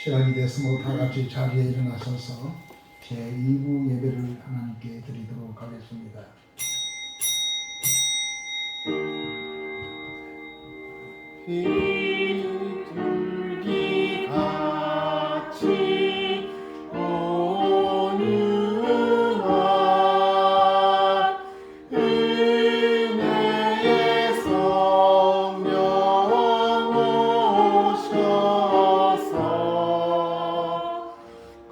시간이 됐으므로 다 같이 자리에 일어나셔서 제2부 예배를 하나님께 드리도록 하겠습니다. 비둘기 같이 오는 은혜의 성령 오셔서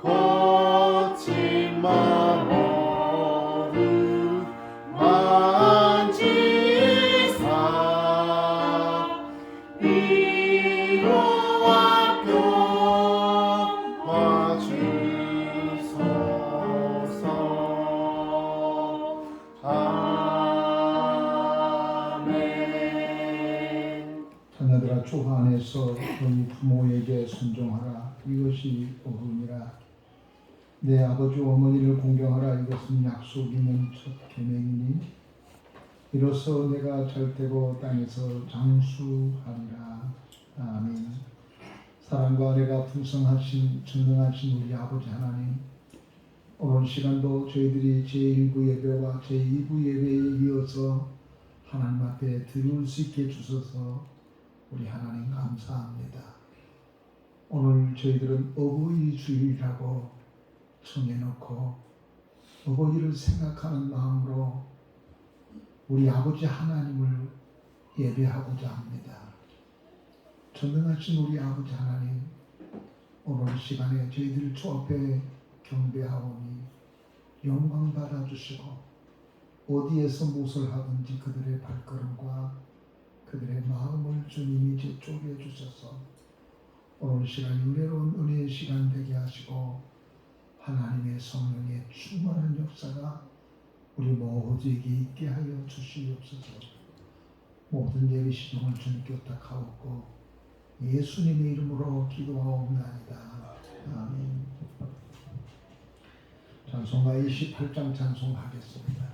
거친 마음을 만지사 위로와 평화 주소서. 아멘. 자녀들아, 주 안에서 너희 부모에게 순종하라. 이것이 옳으니라. 내 아버지 어머니를 공경하라. 이것은 약속 있는 첫 계명이니 이로써 내가 잘되고 땅에서 장수하리라. 아멘. 사랑과 은혜가 풍성하신 전능하신 우리 아버지 하나님, 오늘 시간도 저희들이 제1부 예배와 제2부 예배에 이어서 하나님 앞에 드릴 수 있게 주셔서 우리 하나님 감사합니다. 오늘 저희들은 어버이 주일이라고 정해놓고 어버이를 생각하는 마음으로 우리 아버지 하나님을 예배하고자 합니다. 전능하신 우리 아버지 하나님, 오늘 시간에 저희들 주 앞에 경배하오니 영광 받아주시고 어디에서 무엇을 하든지 그들의 발걸음과 그들의 마음을 주님이 제 쪼개 주셔서 오늘 시간 은혜로운 은혜의 시간 되게 하시고 하나님의 성령의 충만한 역사가 우리 모두에게 있게 하여 주시옵소서. 모든 예배 시종을 주님께 부탁하옵고 예수님의 이름으로 기도하옵나이다. 아멘. 찬송가 28장 찬송하겠습니다.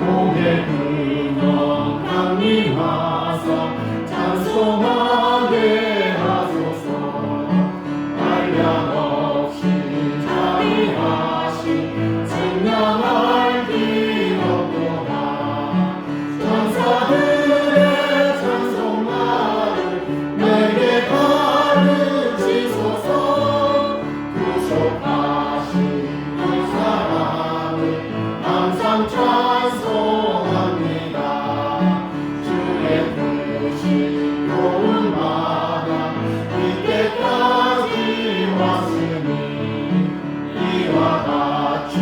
복의 근원 강림 와서 찬송하게 하소서. 한량없이 자비하신 증량할 길 없도다. 천사들의 찬송가를 내게 가르치소서. 구속하신 그 사랑을 항상 찬송합니다. 주의 크신 도움마다 이때까지 왔으니 이와 같이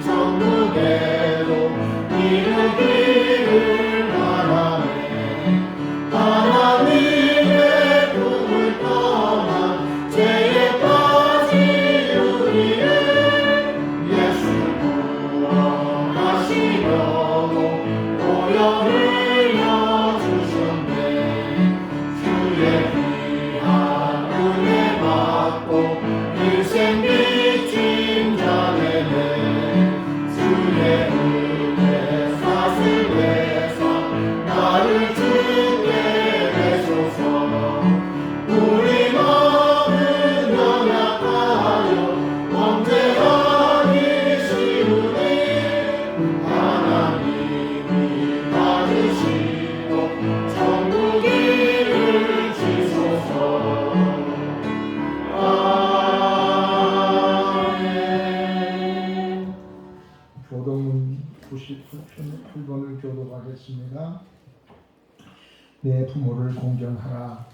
천국에도 이르기를 바라네. 하나님의 꿈을 떠나 죄에 빠진 우리를 예수 구원하시려고 보혈 흘려주셨네. 주의 귀한 은혜 받고 일생 빚진 자네네. 주의 은혜 사슬에서 나를 죽게 되소서. 우리 마음은 연약하여 범죄하기 쉬우니 하나님이 받으시고 천국 이를 지소서. 아멘. 교동문 98번을 교독하겠습니다. 내 부모를 공경하라.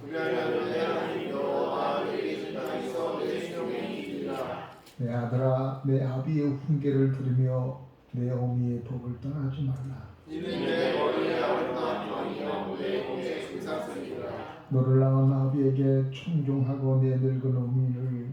내 아들아, 내 아비의 훈계를 들으며 내 어미의 법을 떠나지 말라. 너를 낳은 아비에게 청종하고 내 늙은 어미를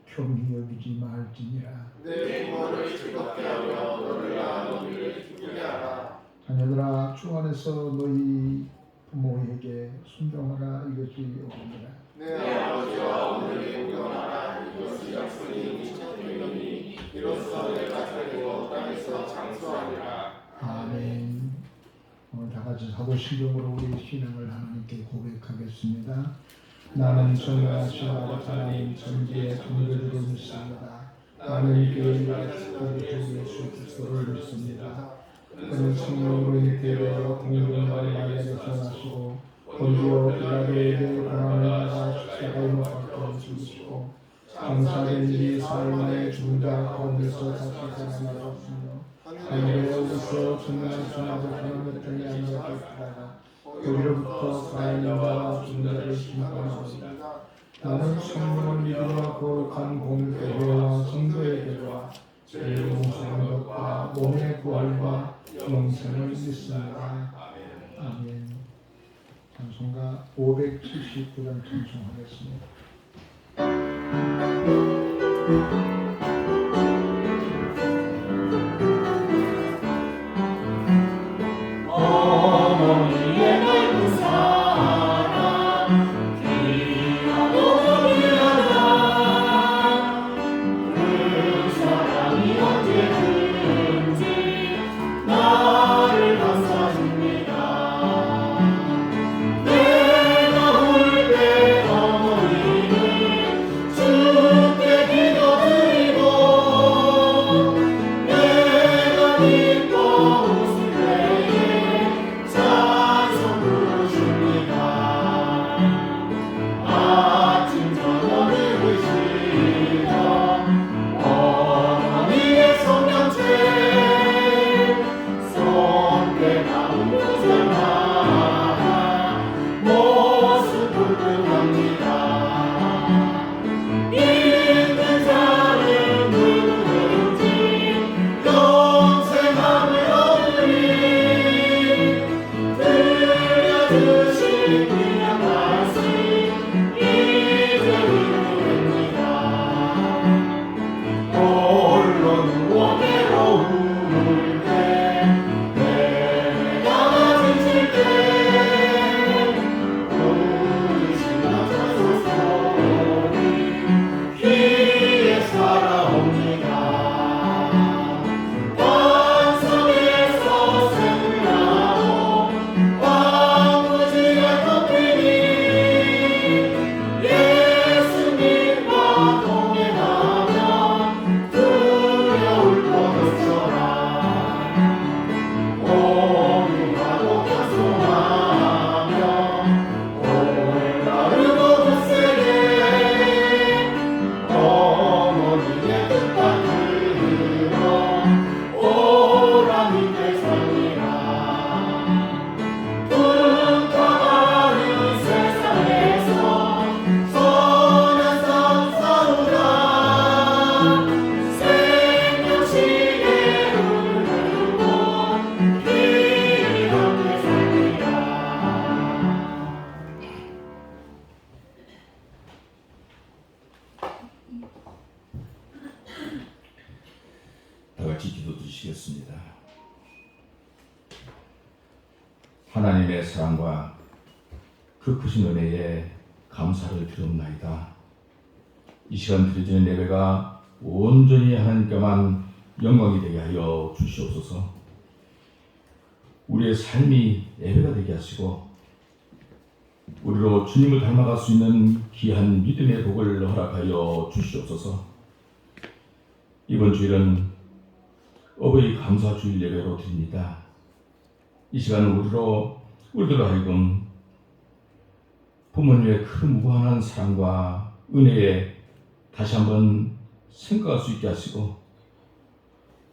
편히 여기지 말지니라. 내 부모를 즐겁게 하며 너를 낳은 어미를 기쁘게 하라. 자녀들아, 주 안에서 너희 부모에게 순종하라. 이것이 옳으니라. 내 아버지와 어머니를 공경하라. 이것이 약속이 첫 계명이니 이로써 내가 살고 땅에서 장수하리라. 아멘. 하고 신중으로 우리 신앙을 하나님께 고백하겠습니다. 나는 전능하신 아버지 하나님 천지의 종교주를 믿습니다. 나는 교회와 특별히 주 예수 그리스도를 믿습니다. 그는 성령으로 잉태되어 공중과 마리아에서 나시고 본디오 빌라도에게 고난을 받아 십자가에 못 박혀 죽으시고 장사된 지 사흘 만에 죽은 자 가운데서 다시 살아나셨으며 하늘에 오르셔 전능하신 아버지 하나님의 편에 앉아 계시다가 거기로부터 살아있는 자와 죽은 자를 심판하시리라. 나는 성령을 믿으며 거룩한 공교회와 성도의 교회와 죄를 용서하는 것과 몸의 부활과 영생을 믿습니다. 아멘. 찬송가 579장 찬송하겠습니다. 어머니의 넓은 사랑 귀하고 귀하다. 그 사랑이 언제든지 나를 감싸줍니다. 내가 울 때 어머니는 주께 기도드리고 내가 기뻐 웃을 때에 찬송 부르십니다. 아침 저녁 누구시던 어머니의 성령체 손때 나온 구절마다 모습 불끈합니다. 믿는 자는 누구든지 영생함을 얻으리. 들려주신 귀한 말씀 이제 이루입니다. 홀로 누워 괴로울 때 내가 지칠 때 우리 신랑 찬송 소리 귀에 살아옵니다. 반석에서 샘을 나고 황무지가 덮이니 예수님과 동행하며 두려울 것 없어라. 오늘하고 약속하며 올바르고 굳세게 어머니의 뜻만 들어 오라 믿게 살리라. 쿵쾅하는 세상에서 선한 삶 살우라. 생명시계 울고 귀히 함께 살리라. 다 같이 기도드리시겠습니다. 하나님의 사랑과 그 크신 은혜에 감사를 드리옵나이다. 이 시간 드려지는 예배가 온전히 하나님께만 영광이 되게 하여 주시옵소서. 우리의 삶이 예배가 되게 하시고 우리로 주님을 닮아갈 수 있는 귀한 믿음의 복을 허락하여 주시옵소서. 이번 주일은 어버이 감사 주일 예배로 드립니다. 이 시간은 우리들로 하여금 부모님의 큰 무한한 사랑과 은혜에 다시 한번 생각할 수 있게 하시고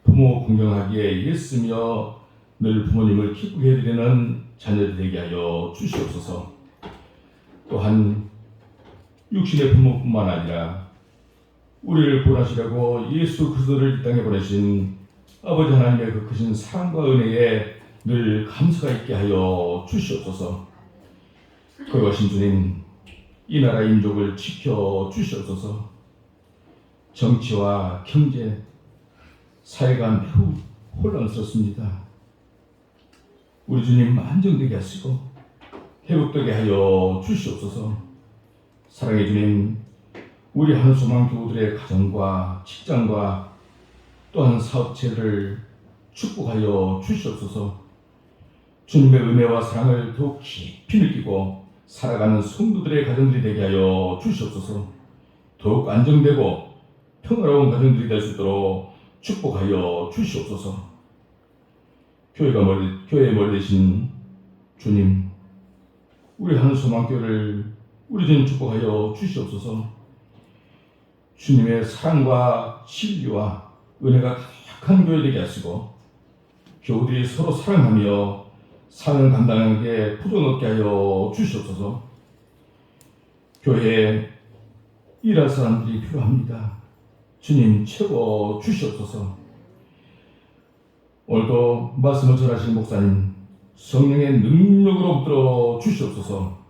부모 공경하기에 애쓰며 늘 부모님을 기쁘게 해드리는 자녀들 되게 하여 주시옵소서. 또한 육신의 부모뿐만 아니라 우리를 구원하시려고 예수 그리스도를 이 땅에 보내신 아버지 하나님의 그 크신 사랑과 은혜에 늘 감사가 있게 하여 주시옵소서. 그러신 주님, 이 나라 민족을 지켜 주시옵소서. 정치와 경제, 사회가 매우 혼란스럽습니다. 우리 주님 안정되게 하시고 회복되게 하여 주시옵소서. 사랑의 주님, 우리 한소망 교우들의 가정과 직장과 또한 사업체를 축복하여 주시옵소서. 주님의 은혜와 사랑을 더욱 깊이 느끼고 살아가는 성도들의 가정들이 되게 하여 주시옵소서. 더욱 안정되고 평화로운 가정들이 될 수 있도록 축복하여 주시옵소서. 교회의 머리 되신 주님, 우리 하늘소망교회를 우리 주님 축복하여 주시옵소서. 주님의 사랑과 진리와 은혜가 가득한 교회 되게 하시고 교우들이 서로 사랑하며 사랑을 감당하게 부정 없게 하여 주시옵소서. 교회에 일할 사람들이 필요합니다. 주님 채워 주시옵소서. 오늘도 말씀을 전하신 목사님 성령의 능력으로 붙들어 주시옵소서.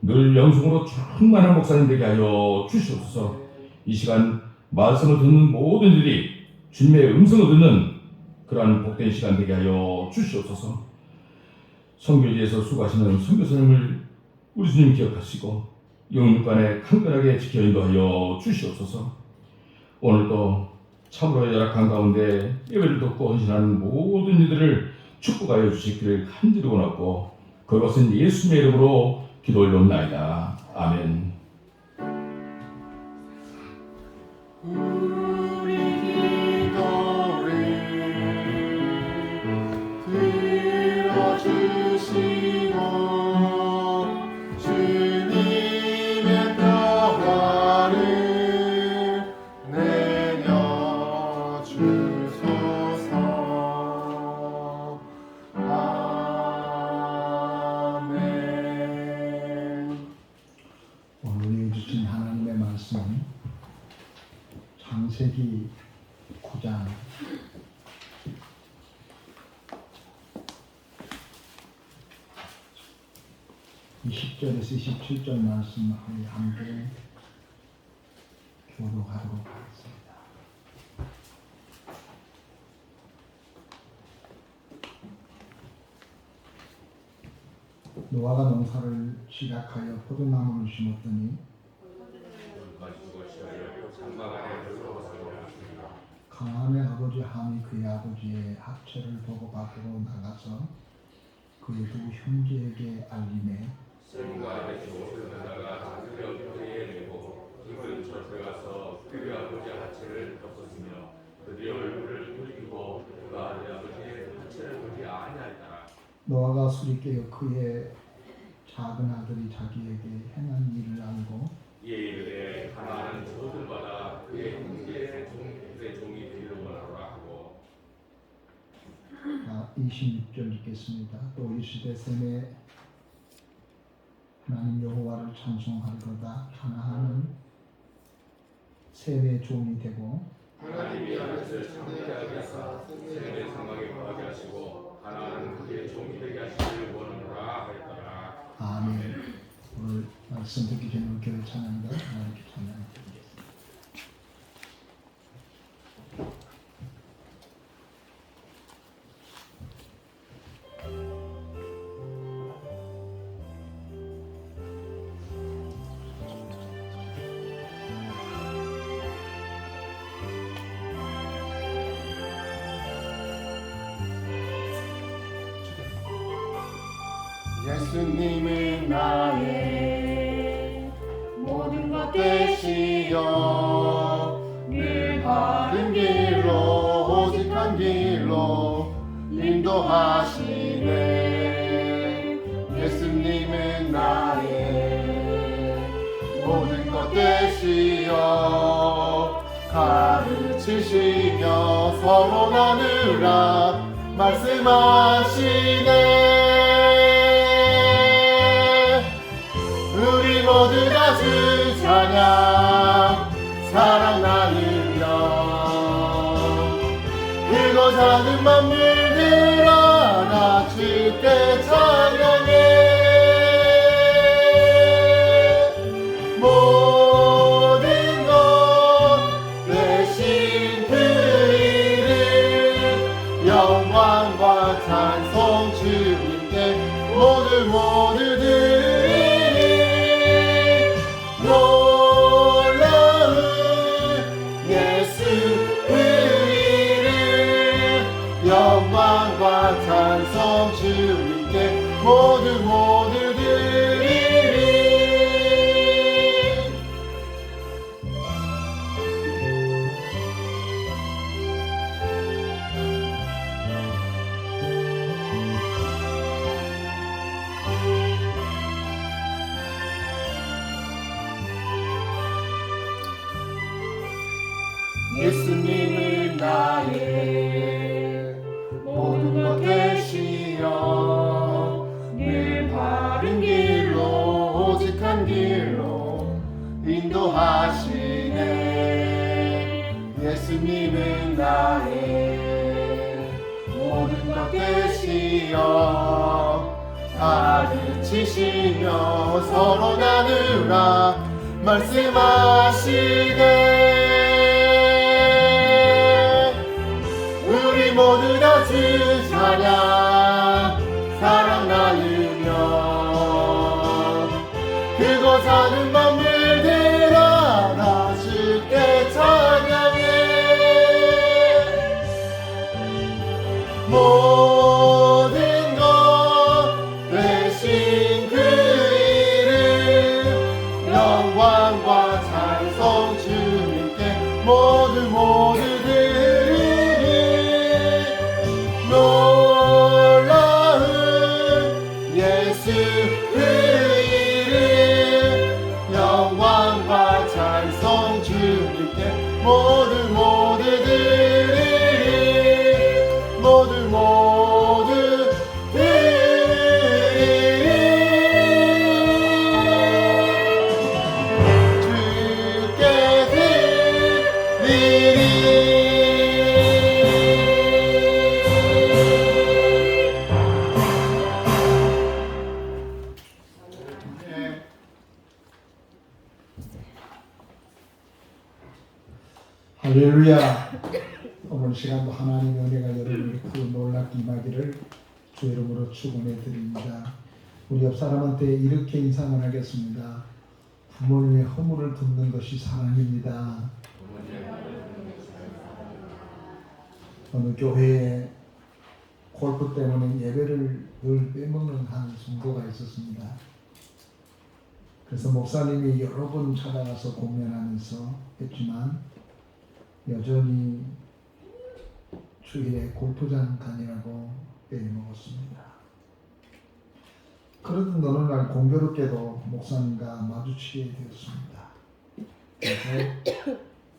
늘 영성으로 충만한 목사님 되게 하여 주시옵소서. 이 시간 말씀을 듣는 모든 이들이 주님의 음성을 듣는 그러한 복된 시간 되게 하여 주시옵소서. 선교지에서 수고하시는 선교사님을 우리 주님 기억하시고 영육간에 강건하게 지켜 인도하여 주시옵소서. 오늘도 참으로 열악한 가운데 예배를 돕고 헌신하는 모든 이들을 축복하여 주시기를 간절히 원하고 그것은 예수님의 이름으로 기도 올려옵나이다. 아멘. 우리 기도를 들어주시고 주님의 평화를 내려주소서. 아멘. 오늘 주신 하나님의 말씀 창세기 9장 20절에서 27절 말씀을 함께 교독하도록 하겠습니다. 노아가 농사를 시작하여 포도나무를 심었더니 가나안의 아버지 함이 그의 아버지의 학체를 보고 밖으로 나가서 그의 두 형제에게 알리매 셈과 에서를 나다가 그의 어머니에 내고 그는 젖에 가서 그의 아버지의 하체를 덮었으며 그의 얼굴을 돌이키고 그가 내 아버지의 하체를 보지 아니하였더라. 노아가 술이 깨어 그의 작은 아들이 자기에게 행한 일을 알고 이에 이르되 가나안은 저들마다 그의 형제의 종이 되기를 원하노라 하고 26절 읽겠습니다. 또 이르시되 셈에 하나님 여호와를 찬송하리로다. 가나안은 셈의 종이 되고 하나님이 하늘을 창대하게 하사 셈의 상황에 거하게 하시고 가나안은 그의 종이 되게 하시기를 원하노라 하였더라. 아멘. 오늘 말씀 듣기 전에 우리 교회 찬양가 하나님께 찬양드리겠습니다. 예수님은 나의 모든 것 되시어 늘 바른 길로 오직 한 길로 인도하시네. 예수님은 나의 모든 것 되시어 가르치시며 서론하느라 말씀하시네. 우리 모두가 주 찬양 사랑 나누며 크고 작은 만물들 하나 주께 찬양해. 모든 것 대신 그 이름 영광과 찬송 주님께 모두들 놀라운 예수 그 이름 영광과 찬송 주님께 모두 드리리. 예수님은 나의 모든 것 되시어 늘 바른 길로 오직 한 길로 인도하시네. 예수님은 나의 모든 것 되시어 가르치시며 서로 나누라 말씀하시네. 우리 모두 다 주 찬양 사랑 나누며 그곳 사는 만물들아 다 주께 찬양해. 모든 것 되신 그 이름 영광과 찬송 주님께 모두 놀라운 예수 그 이름 영광과 찬송 주님께 모두 드리리. 모두 드리리. 주께 드리리. 할렐루야. 오늘 시간도 하나님의 은혜가 여러분에게 그 놀랍게 임하기를 주 이름으로 축원해 드립니다. 우리 옆 사람한테 이렇게 인사를 하겠습니다. 부모님의 허물을 돕는 것이 사랑입니다. 어느 교회에 골프 때문에 예배를 늘 빼먹는 한 성도가 있었습니다. 그래서 목사님이 여러 번 찾아가서 공연하면서 했지만 여전히 주일에 골프장 다니라고 빼먹었습니다. 그러던 어느 날 공교롭게도 목사님과 마주치게 되었습니다. 그래서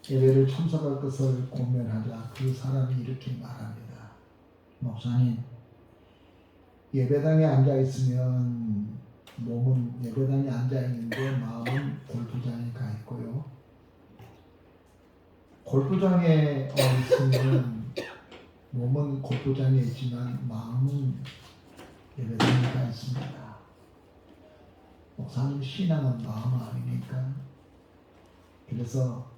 예배를 참석할 것을 고민하자 그 사람이 이렇게 말합니다. 목사님, 예배당에 앉아있으면 몸은 예배당에 앉아있는데 마음은 골프장에 가 있고요. 골프장에 있으면 몸은 골프장에 있지만 마음은 예배당에 가 있습니다. 목사님, 신앙은 마음 아닙니까? 그래서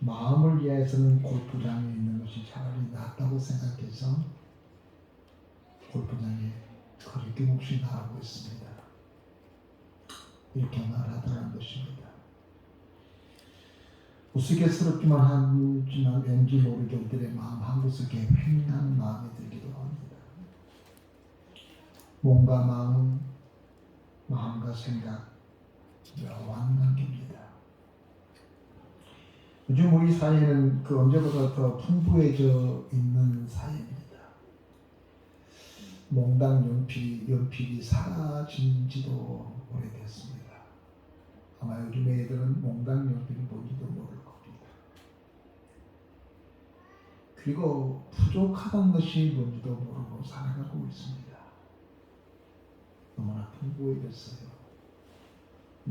마음을 위해서는 골프장에 있는 것이 차라리 낫다고 생각해서 골프장에 그렇게 몫이 나가고 있습니다. 이렇게 말하더라는 것입니다. 우스갯스럽기만 하지만 왠지 모르게 우리들의 마음 한 곳에 횡한 마음이 들기도 합니다. 몸과 마음과 생각 묘한 관계입니다. 요즘 우리 사회는 그 언제보다 더 풍부해져 있는 사회입니다. 몽당 연필이 사라진 지도 오래됐습니다. 아마 요즘 애들은 몽당 연필이 뭔지도 모를 겁니다. 그리고 부족하다는 것이 뭔지도 모르고 살아가고 있습니다. 너무나 풍부해졌어요.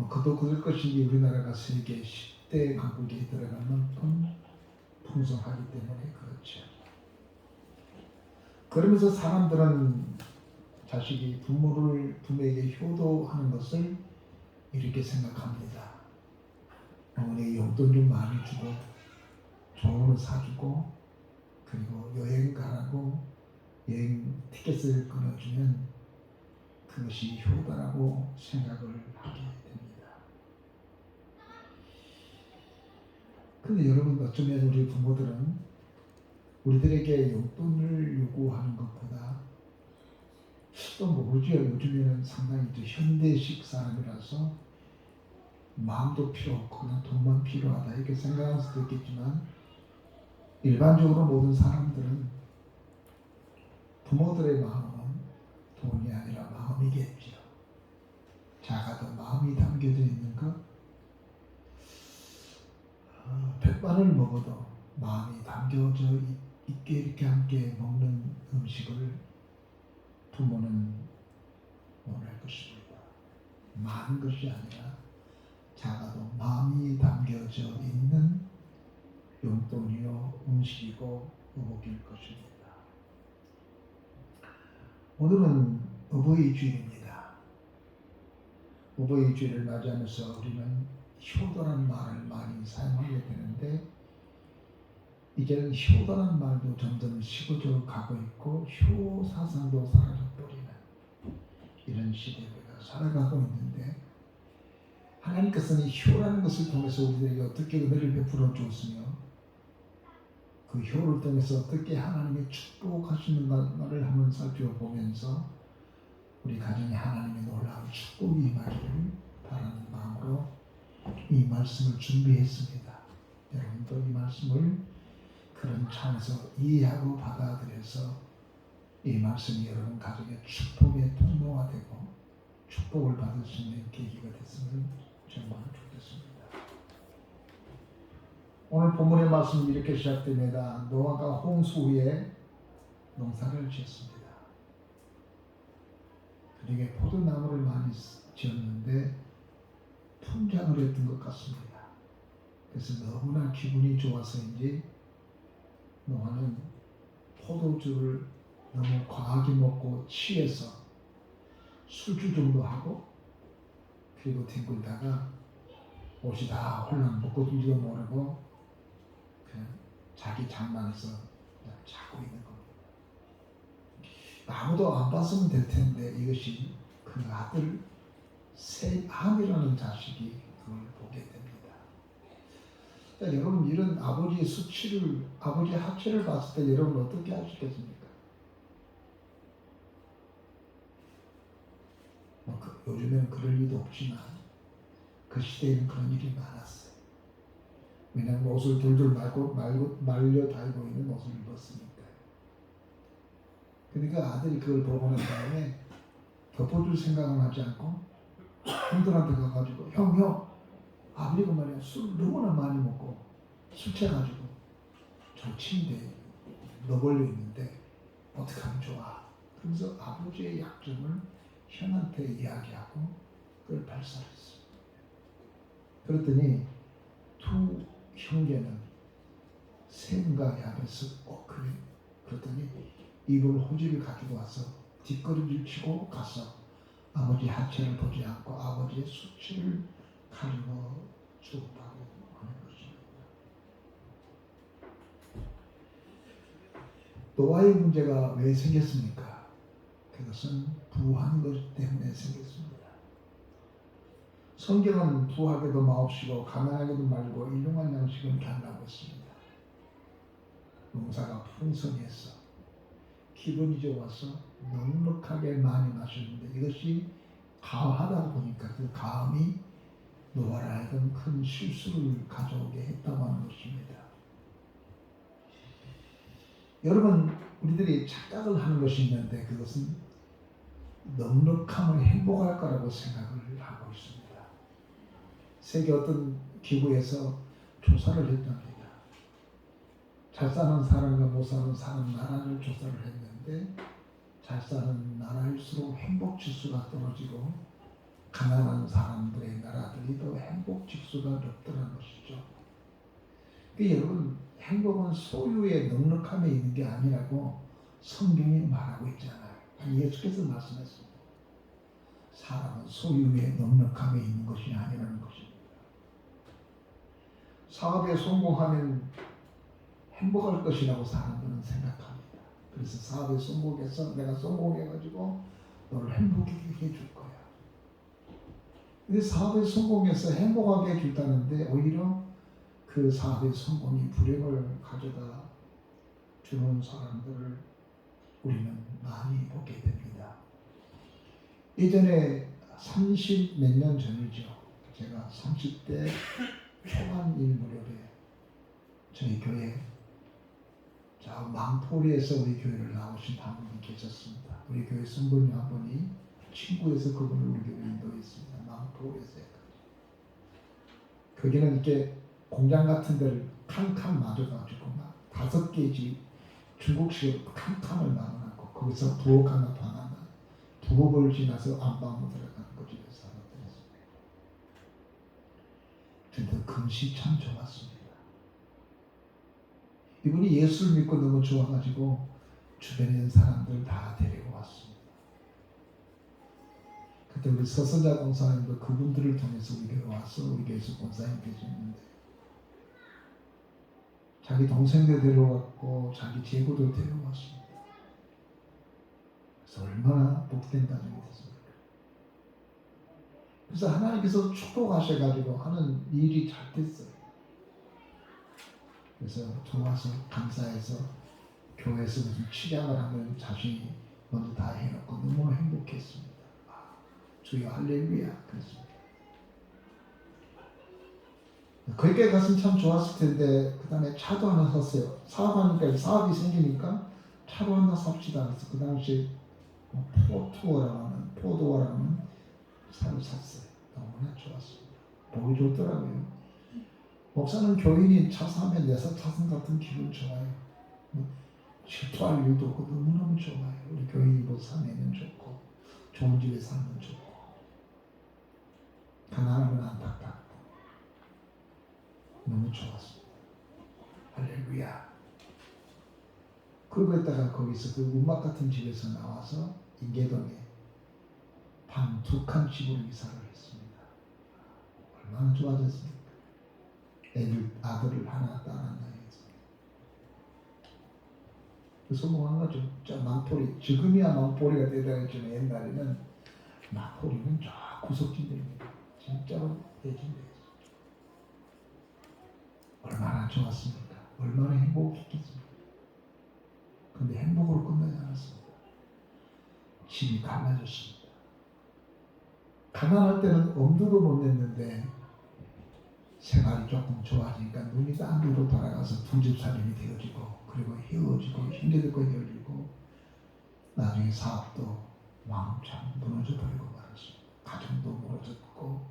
그도 그럴 것인지 우리나라가 세계 10대 강국에 들어갈 만큼 풍성하기 때문에 그렇죠. 그러면서 사람들은 자식이 부모에게 효도하는 것을 이렇게 생각합니다. 어머니 용돈 좀 많이 주고 좋은 거 사주고 그리고 여행 가라고 여행 티켓을 끊어주면 그것이 효도라고 생각을 하게 됩니다. 그런데 여러분, 어쩌면 우리 부모들은 우리들에게 용돈을 요구하는 것보다 또 모르죠. 요즘에는 상당히 또 현대식 사람이라서 마음도 필요 없고 그냥 돈만 필요하다 이렇게 생각할 수도 있겠지만 일반적으로 모든 사람들은 부모들의 마음은 돈이 아니라 마음이겠죠. 작아도 마음이 담겨져 있는 것, 백반을 먹어도 마음이 담겨져 있게 이렇게 함께 먹는 음식을 부모는 원할 것입니다. 많은 것이 아니라 작아도 마음이 담겨져 있는 용돈이요 음식이고 의복일 것입니다. 오늘은 어버이 주일입니다. 어버이 주일을 맞이하면서 우리는 효도란 말을 많이 사용하게 되는데 이제는 효도란 말도 점점 식어져 가고 있고 효 사상도 사라져버리는 이런 시대에 우리가 살아가고 있는데 하나님께서는 효라는 것을 통해서 우리들에게 어떻게 은혜를 베풀어 주었으며 그 효를 통해서 어떻게 하나님의 축복하시는가를 한번 살펴보면서 우리 가정에 하나님의 놀라운 축복이 임하기를 바라는 마음으로 이 말씀을 준비했습니다. 여러분도 이 말씀을 그런 차원에서 이해하고 받아들여서 이 말씀이 여러분 가정의 축복의 통로가 되고 축복을 받을 수 있는 계기가 됐으면 정말 좋겠습니다. 오늘 본문의 말씀이 이렇게 시작됩니다. 노아가 홍수 후에 농사를 지었습니다. 그에게 포도나무를 많이 지었는데 풍작을 했던 것 같습니다. 그래서 너무나 기분이 좋아서인지 노아는 포도주를 너무 과하게 먹고 취해서 술주정도 하고 그리고 뒹굴다가 옷이 다 홀랑 벗겨진지도 모르고 그냥 자기 장만에서 그냥 자고 있는 겁니다. 아무도 안 봤으면 될 텐데 이것이 그 아들 셈이라는 자식이 그걸 보게 됩니다. 그러니까 여러분 이런 아버지의 수치를 아버지의 학체를 봤을 때 여러분 어떻게 하시겠습니까? 요즘에는 그럴 일도 없지만 그 시대에는 그런 일이 많았어요. 왜냐하면 옷을 돌돌 말려 달고 있는 옷을 입었으니까. 그러니까 아들이 그걸 보고 난 다음에 덮어줄 생각은 하지 않고 형들한테 가가지고 형 아버지가 말이야 술 너무나 많이 먹고 술 취해가지고 저 침대에 넣어버려 있는데 어떻게 하면 좋아? 그래서 아버지의 약점을 형한테 이야기하고 그걸 발설했어. 그랬더니 두 형제는 셈과 야벳을 그래. 그랬더니 이불 호지를 가지고 와서 뒷걸음질 치고 가서 아버지 하체를 보지 않고 아버지의 수치를 가리고 주었다고 하는 것입니다. 노아의 문제가 왜 생겼습니까? 그것은 부한 것 때문에 생겼습니다. 성경은 부하게도 마옵시고 가난하게도 말고 일용할 양식은 달라고 했습니다. 농사가 풍성해서 기분이 좋아서 넉넉하게 많이 마셨는데 이것이 가하다 보니까 그 가함이 노아를 하여금 큰 실수를 가져오게 했다고 하는 것입니다. 여러분 우리들이 착각을 하는 것이 있는데 그것은 넉넉함을 행복할 거라고 생각을 하고 있습니다. 세계 어떤 기구에서 조사를 했답니다. 잘 사는 사람과 못 사는 사람 나라를 조사를 했는데 잘 사는 나라일수록 행복 지수가 떨어지고 가난한 사람들의 나라들이 더 행복 지수가 높다는 것이죠. 여러분 행복은 소유의 넉넉함에 있는 게 아니라고 성경이 말하고 있잖아요. 예수께서 말씀했습니다. 사람은 소유의 넉넉함에 있는 것이 아니라는 것입니다. 사업에 성공하면 행복할 것이라고 사람들은 생각합니다. 그래서 사업에 성공해서 내가 성공해가지고 너를 행복하게 해줄 거야. 근데 사업에 성공해서 행복하게 해준다는데 오히려 그 사업의 성공이 불행을 가져다 주는 사람들을 우리는 많이 보게 됩니다. 예전에 30 몇 년 전이죠. 제가 30대 초반일 무렵에 저희 교회 저 망포리에서 우리 교회를 나오신 한 분이 계셨습니다. 우리 교회 성도님 한 분이 친구에서 그분을 우리 교회 인도했습니다. 망포리에서. 거기는 이렇게 공장 같은 데를 칸칸 맞아가지고 막 5개 집 중국식으로 칸칸을 막아놨고 거기서 부엌 하나 방 하나 부엌을 지나서 안방으로 들어가는 그 집에 살았더랬습니다. 근데 금시 참 좋았습니다. 이분이 예수를 믿고 너무 좋아가지고 주변에 있는 사람들 다 데리고 왔습니다. 그때 우리 서선자 권사님도 그분들을 통해서 우리 교회 와서 우리 교회에서 권사님 되셨는데 자기 동생도 데려왔고 자기 제구도 데려왔습니다. 그래서 얼마나 복된 가정이 됐습니까? 그래서 하나님께서 축복하셔가지고 하는 일이 잘 됐어요. 그래서 들어와서 감사해서 교회에서 무슨 취약을 하면 자신이 먼저 다 해놓고 너무 행복했습니다. 주여 할렐루야 그랬습니다. 거기에 갔으면 참 좋았을 텐데 그 다음에 차도 하나 샀어요. 사업하니까 사업이 생기니까 차도 하나 삽시다. 그래서 그 당시에 포도어라는 차를 샀어요. 너무나 좋았습니다. 보기 좋더라고요. 목사는 교인이 차 사면 내사 차선 같은 기분 좋아요. 질투할 일도 없고 너무너무 좋아요. 우리 교인이 뭐 사면 좋고 좋은 집에 살면 좋고 가난하면 안타깝고 너무 좋았습니다. 할렐루야. 그러고 있다가 거기서 그 운막 같은 집에서 나와서 인계동에 방 2칸 집으로 이사를 했습니다. 얼마나 좋아졌습니까? 아들을 하나 딸 하나 해서 성공한 거죠. 저 망포리 지금이야 망포리가 대단했지만 옛날에는 망포리는 저 구석진들입니다. 진짜로 대진대였어요. 얼마나 좋았습니까? 얼마나 행복했겠습니까? 그런데 행복으로 끝나지 않았습니다. 집이 갈라졌습니다. 가난할 때는 엄두도 못 냈는데 생활이 조금 좋아지니까 눈이 딴 데로 돌아가서 두 집 살림이 되어지고 그리고 헤어지고 힘들고 헤어지고 나중에 사업도 왕창 무너져 버리고 말았습니다. 가정도 무너졌고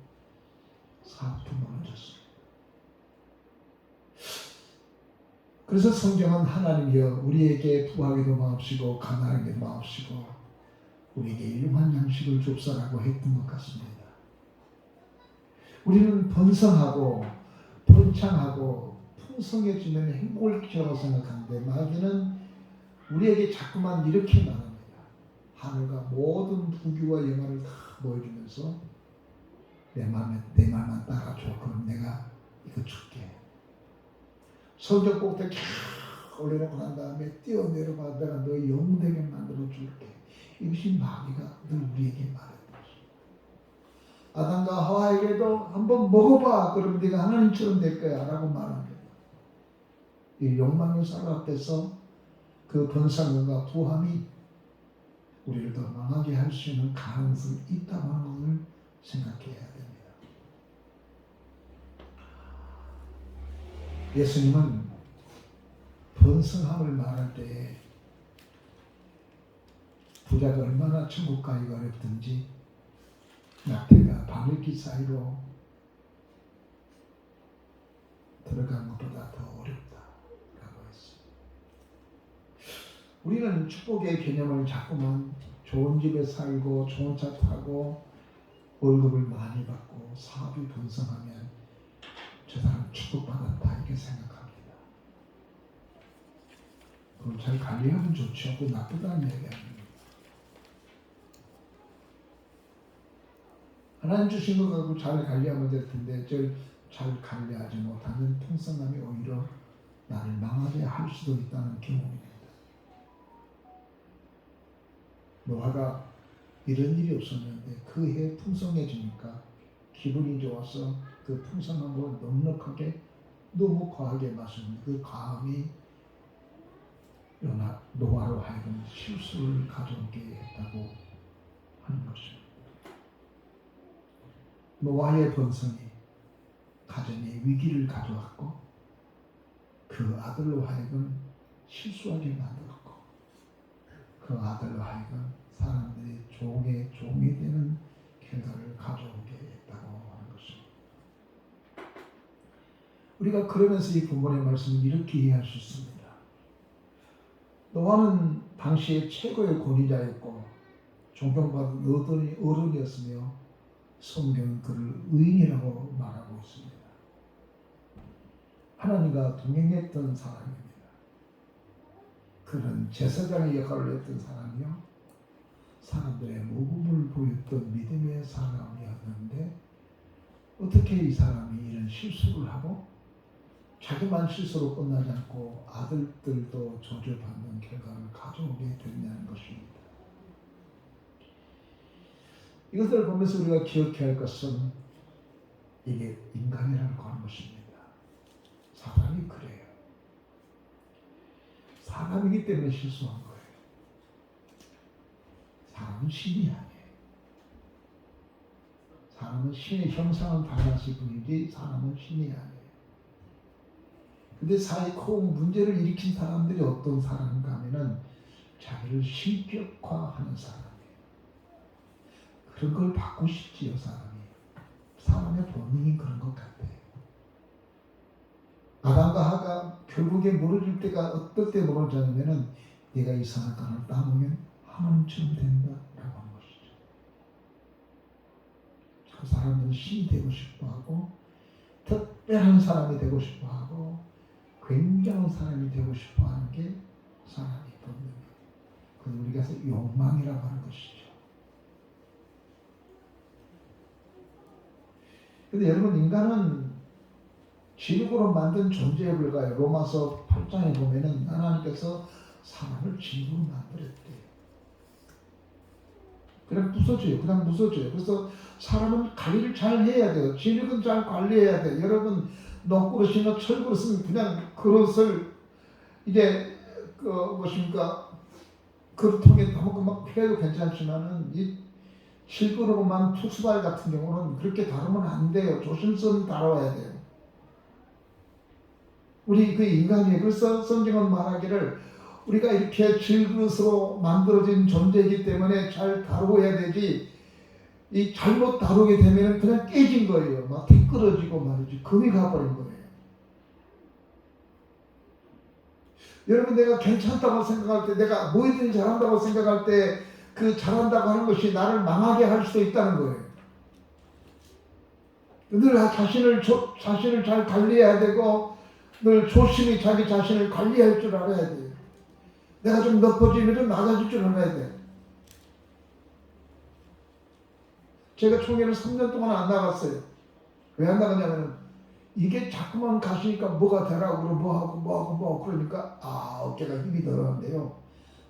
사업도 무너졌습니다. 그래서 성경은 하나님이여 우리에게 부하기도 마옵시고 가난하게도 마옵시고 우리에게 일용한 양식을 줍사라고 했던 것 같습니다. 우리는 번성하고 번창하고 풍성해지면 행복을 끼치라고 생각하는데 마귀는 우리에게 자꾸만 이렇게 말합니다. 하늘과 모든 부귀와 영화를 다 보여주면서 내 말만 따라줘. 그럼 내가 이거 줄게. 성적 꼭대기 올려놓고 난 다음에 뛰어내려가 내가 너 영되게 만들어 줄게. 이것이 마귀가 늘 우리에게 말했다. 아담과 하와에게도 한번 먹어봐. 그러면 네가 하나님처럼 될 거야 라고 말합니다. 이 욕망의 사람 앞에서 그 번성과 부함이 우리를 더 망하게 할 수 있는 가능성이 있다고 하는 것을 생각해야 됩니다. 예수님은 번성함을 말할 때 부자가 얼마나 천국 가기가 어렵든지 낙태가 바늘기 사이로 들어간 것보다 더 어렵다라고 했어요. 우리는 축복의 개념을 자꾸만 좋은 집에 살고 좋은 차 타고 월급을 많이 받고 사업이 번성하면 저 사람 축복받았다 이렇게 생각합니다. 그럼 잘 관리하면 좋죠. 그 나쁘다는 얘기 아닙니다. 하나님 주신 거 가지고 잘 관리하면 될 텐데 잘 관리하지 못하면 풍성함이 오히려 나를 망하게 할 수도 있다는 경험입니다. 노아가 이런 일이 없었는데 그 해 풍성해지니까 기분이 좋아서 그 풍성함을 넉넉하게 너무 과하게 마시는 그 과함이 노아로 하여금 실수를 가져오게 했다고 하는 것입니다. 노아의 번성이 가정에 위기를 가져왔고 그 아들로 하여금 실수하게 만들었고 그 아들로 하여금 사람들이 종의 종이 되는 결과를 가져오게 했다고 하는 것입니다. 우리가 그러면서 이 본문의 말씀을 이렇게 이해할 수 있습니다. 노아는 당시의 최고의 권위자였고 존경받은 어른이었으며 성경은 그를 의인이라고 말하고 있습니다. 하나님과 동행했던 사람입니다. 그는 제사장의 역할을 했던 사람이요 사람들의 모범을 보였던 믿음의 사람이었는데 어떻게 이 사람이 이런 실수를 하고 자기만 실수로 끝나지 않고 아들들도 저주받는 결과를 가져오게 됐냐는 것입니다. 이것을 보면서 우리가 기억해야 할 것은 이게 인간이라고 하는 것입니다. 사람이 그래요. 사람이기 때문에 실수한 거예요. 사람은 신이 아니에요. 사람은 신의 형상을 닮았을 뿐이지 사람은 신이 아니에요. 근데 사회에 큰 문제를 일으킨 사람들이 어떤 사람인가 하면은 자기를 신격화하는 사람이에요. 그런 걸 받고 싶지요, 사람이. 사람의 본능이 그런 것 같아요. 아담과 하가 결국에 무너질 때가 어떨 때 무너졌냐면은 내가 이 선악과를 따먹으면 하나님처럼 된다라고 하는 것이죠. 그 사람들은 신이 되고 싶어하고 특별한 사람이 되고 싶어하고 굉장한 사람이 되고 싶어하는 게 사람의 본능이에요. 그걸 우리가 욕망이라고 하는 것이죠. 근데 여러분 인간은 진흙으로 만든 존재에 불과해요. 로마서 8장에 보면은 하나님께서 사람을 진흙으로 만들었대요. 그냥 부서져요. 그냥 부서져요. 그래서 사람은 관리를 잘 해야 돼요. 진흙은 잘 관리해야 돼요. 여러분 농그릇이나 철그릇은 그냥 그릇을 이제 그릇통에 담고 막 해도 괜찮지만은 이 실그릇만 특수발 같은 경우는 그렇게 다루면 안 돼요. 조심스럽게 다뤄야 돼요. 우리 그 인간이에요. 그래서 성경은 말하기를 우리가 이렇게 질그릇으로 만들어진 존재이기 때문에 잘 다루어야 되지 이 잘못 다루게 되면 그냥 깨진 거예요. 막 미끄러지고 말이지 금이 가버린 거예요. 여러분 내가 괜찮다고 생각할 때 내가 뭐이든 잘한다고 생각할 때 그 잘한다고 하는 것이 나를 망하게 할 수도 있다는 거예요. 늘 자신을 잘 관리해야 되고 늘 조심히 자기 자신을 관리할 줄 알아야 돼요. 내가 좀 높아지면 좀 낮아질 줄 알아야 돼요. 제가 총회를 3년 동안 안 나갔어요. 왜 안 나갔냐면 이게 자꾸만 가시니까 뭐가 되라고 그러고 뭐하고 그러니까 어깨가 힘이 들어간대요.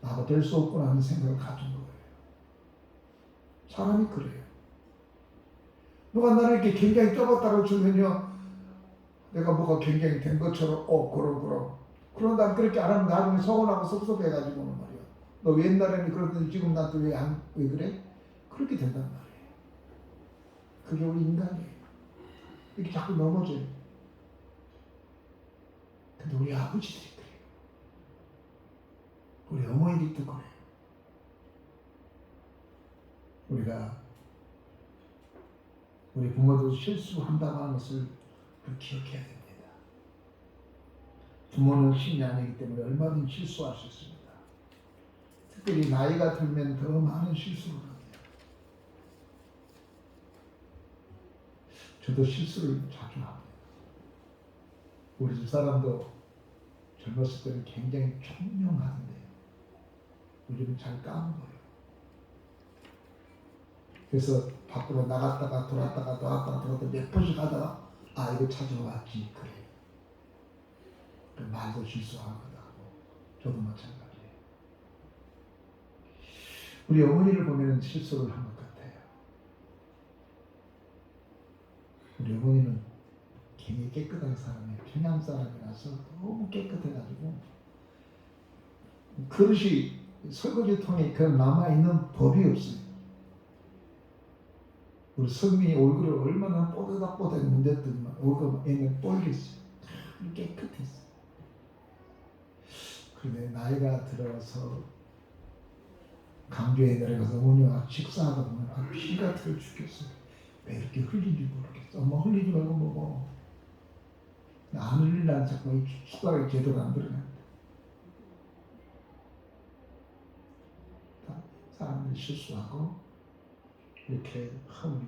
나도 될 수 없구나 하는 생각을 가진 거예요. 사람이 그래요. 누가 나를 이렇게 굉장히 좁았다고 주면요 내가 뭐가 굉장히 된 것처럼 그럼 난 그렇게 안 하면 나중에 서운하고 섭섭해가지고는 말이야. 너 옛날에는 그러더니 지금 나한테 왜 그래? 그렇게 된단 말이에요. 그게 우리 인간이에요. 이렇게 자꾸 넘어져요. 근데 우리 아버지들이 그래요. 우리 어머니들도 그래요. 우리 부모도 실수한다고 하는 것을 기억해야 됩니다. 부모는 신이 아니기 때문에 얼마든지 실수할 수 있습니다. 특별히 나이가 들면 더 많은 실수를 합니다. 저도 실수를 자주 합니다. 우리 집 사람도 젊었을 때는 굉장히 총명하던데요. 요즘은 잘 까먹어요. 그래서 밖으로 나갔다가 들어왔다가 몇 번씩 하다가 이거 찾아왔지 그래. 그 말도 실수하기도 하고 저도 마찬가지예요. 우리 어머니를 보면 실수를 한 것 같아요. 우리 어머니는 굉장히 깨끗한 사람이에요. 평양 사람이라서 너무 깨끗해가지고 그릇이 설거지통에 그 남아있는 법이 없어요. 우리 성민이 얼굴을 얼마나 뽀득뽀득 문댔더니만 얼굴 애는 뻘겠어요. 깨끗했어. 그런데 나이가 들어서 강주에 내려가서 어머니와 식사하다 보면 피가 틀어 죽겠어요. 왜 이렇게 흘리는지 모르겠어. 엄마 흘리지 말고 먹어. 안 흘리려는 자꾸 숟가락이 제대로 안 들어간다. 사람들이 실수하고 이렇게 허물이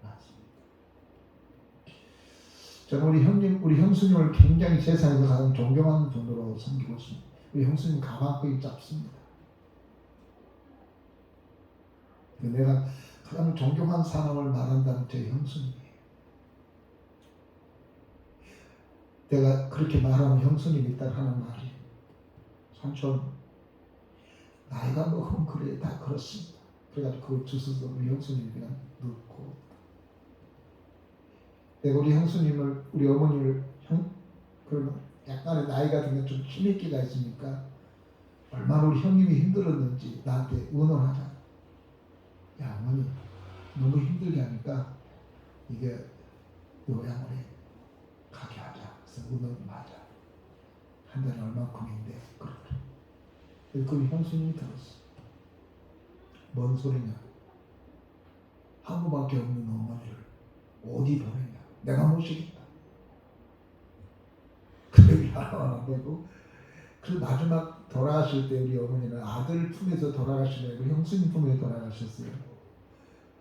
많습니다. 저는 우리 형수님을 굉장히 세상에서 가장 존경하는 분으로 섬기고 있습니다. 우리 형수님 가방끈이 짧습니다. 내가 가장 존경한 사람을 말한다면 제 형수님이에요. 내가 그렇게 말하면 형수님이 딱 하는 말이, 삼촌 나이가 먹으면 그래 다 그렇습니다. 그래가지고 그걸 주워서 우리 형수님이 그냥 넣고, 내가 우리 형수님을, 우리 어머니를 그러면 약간의 나이가 들면 좀 힘있기가 있으니까 얼마나 우리 형님이 힘들었는지 나한테 의논하자. 야 어머니 너무 힘들게 하니까 이게 요양원에 가게 하자. 그래서 의논 맞아. 한 달에 얼마큼인데 그렇게. 그 형수님이 들었어. 뭔 소리냐? 한국밖에 없는 어머니를 어디 보내냐? 내가 모시겠다. 그 얘기 하나만 되고, 그 마지막 돌아가실 때 우리 어머니는 아들 품에서 돌아가시면 우리 형수님 품에 돌아가셨어요.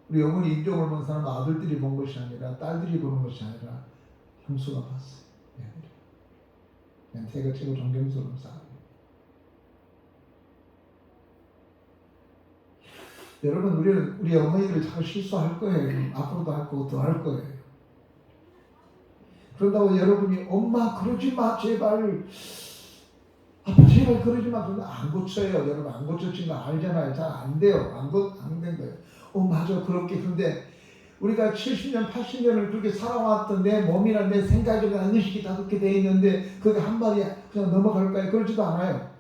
우리 어머니 인종을 본 사람은 아들들이 본 것이 아니라 딸들이 보는 것이 아니라 형수가 봤어요. 그냥 제가 최고 존경스러운 사람이에요. 여러분 우리 어머니들 자꾸 실수할 거예요. 앞으로도 할 거고 더 할 거예요. 그런다고 여러분이 엄마 그러지 마 제발, 아빠 제발 그러지 마 그러면 안 고쳐요. 여러분 안 고쳐진 거 알잖아요. 잘 안 돼요. 안 된 거예요. 맞아 그렇게. 근데 우리가 70년 80년을 그렇게 살아왔던 내 몸이나 내 생각이나 의식이 다 그렇게 돼 있는데 그게 한 마디 그냥 넘어갈까요? 그러지도 않아요.